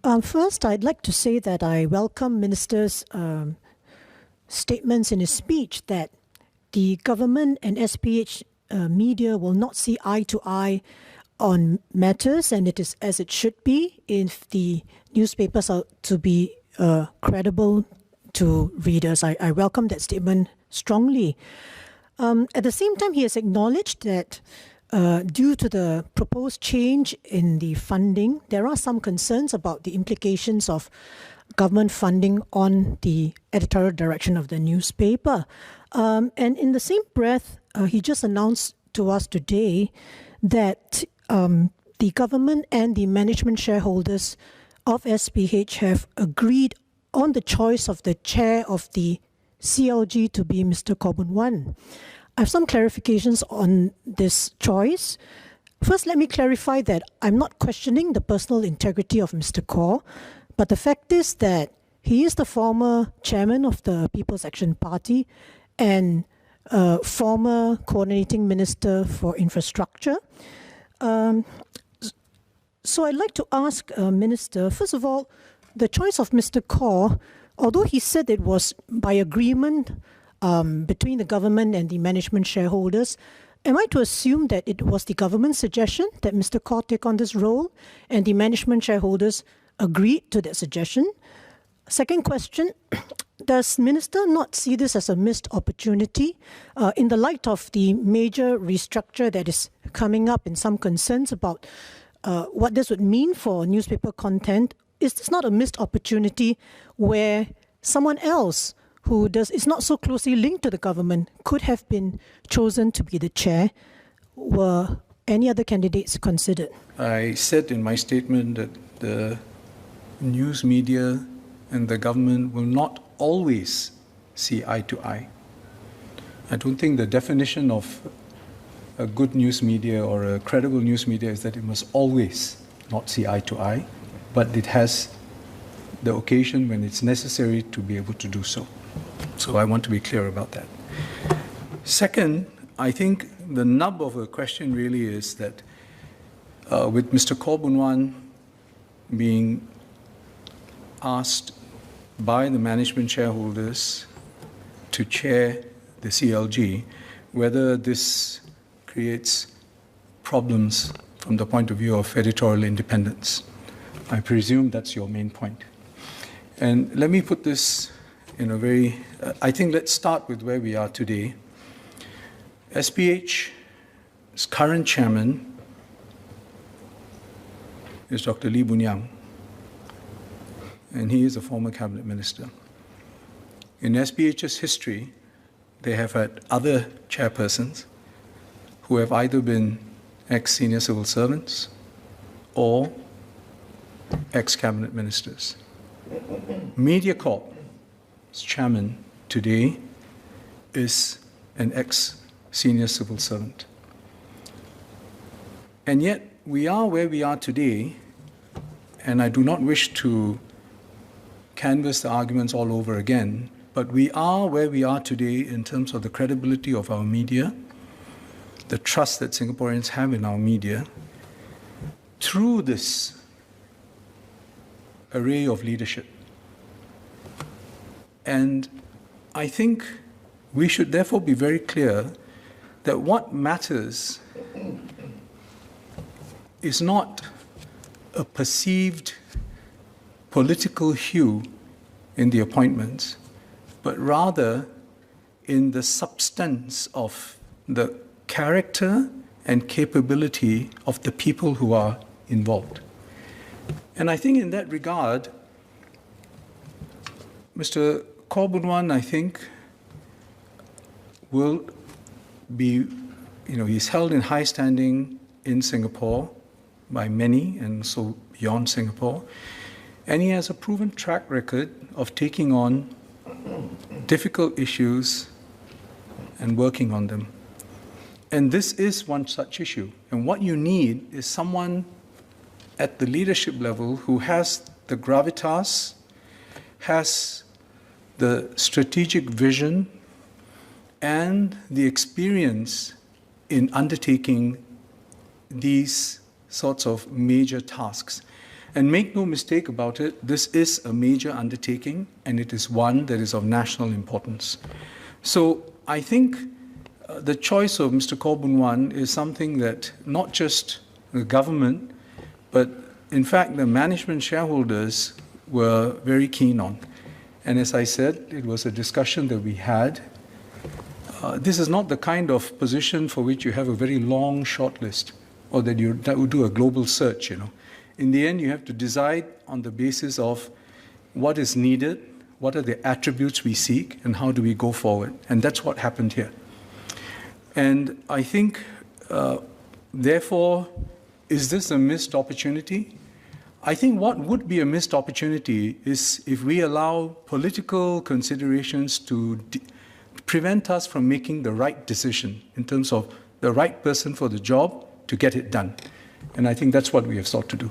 First, I'd like to say that I welcome Minister's statements in his speech that the government and SPH media will not see eye to eye on matters, and it is as it should be if the newspapers are to be credible to readers. I welcome that statement strongly. At the same time, he has acknowledged that due to the proposed change in the funding, there are some concerns about the implications of government funding on the editorial direction of the newspaper. And in the same breath, he just announced to us today that the government and the management shareholders of SPH have agreed on the choice of the chair of the CLG to be Mr. Khaw Boon Wan. I have some clarifications on this choice. First, let me clarify that I'm not questioning the personal integrity of Mr. Khaw, but the fact is that he is the former chairman of the People's Action Party and former coordinating minister for infrastructure. So I'd like to ask Minister, first of all, the choice of Mr. Khaw, although he said it was by agreement between the government and the management shareholders, am I to assume that it was the government's suggestion that Mr. Khaw take on this role and the management shareholders agreed to that suggestion? Second question, does Minister not see this as a missed opportunity in the light of the major restructure that is coming up and some concerns about what this would mean for newspaper content? Is this not a missed opportunity where someone else who is not so closely linked to the government could have been chosen to be the chair? Were any other candidates considered? I said in my statement that the news media and the government will not always see eye to eye. I don't think the definition of a good news media or a credible news media is that it must always not see eye to eye, but it has the occasion when it's necessary to be able to do so. So I want to be clear about that. Second, I think the nub of the question really is that with Mr. Khaw Boon Wan being asked by the management shareholders to chair the CLG, whether this creates problems from the point of view of editorial independence. I presume that's your main point. And let me put this in a very, I think let's start with where we are today. SPH's current chairman is Dr. Lee Boon Yang, and he is a former cabinet minister. In SPH's history, they have had other chairpersons who have either been ex-senior civil servants or ex-cabinet ministers. MediaCorp's chairman today is an ex-senior civil servant. And yet, we are where we are today, and I do not wish to canvass the arguments all over again, but we are where we are today in terms of the credibility of our media, the trust that Singaporeans have in our media, through this array of leadership. And I think we should therefore be very clear that what matters is not a perceived political hue in the appointments, but rather in the substance of the character and capability of the people who are involved. And I think in that regard, Mr. Khaw Boon Wan, I think, will be, he's held in high standing in Singapore by many and so beyond Singapore. And he has a proven track record of taking on difficult issues and working on them. And this is one such issue. And what you need is someone at the leadership level who has the gravitas, has the strategic vision, and the experience in undertaking these sorts of major tasks. And make no mistake about it, this is a major undertaking, and it is one that is of national importance. So I think the choice of Mr. Khaw Boon Wan is something that not just the government, but in fact the management shareholders were very keen on. And as I said, it was a discussion that we had. This is not the kind of position for which you have a very long shortlist, or that would do a global search, In the end, you have to decide on the basis of what is needed, what are the attributes we seek, and how do we go forward. And that's what happened here. And I think, therefore, is this a missed opportunity? I think what would be a missed opportunity is if we allow political considerations to prevent us from making the right decision in terms of the right person for the job to get it done. And I think that's what we have sought to do.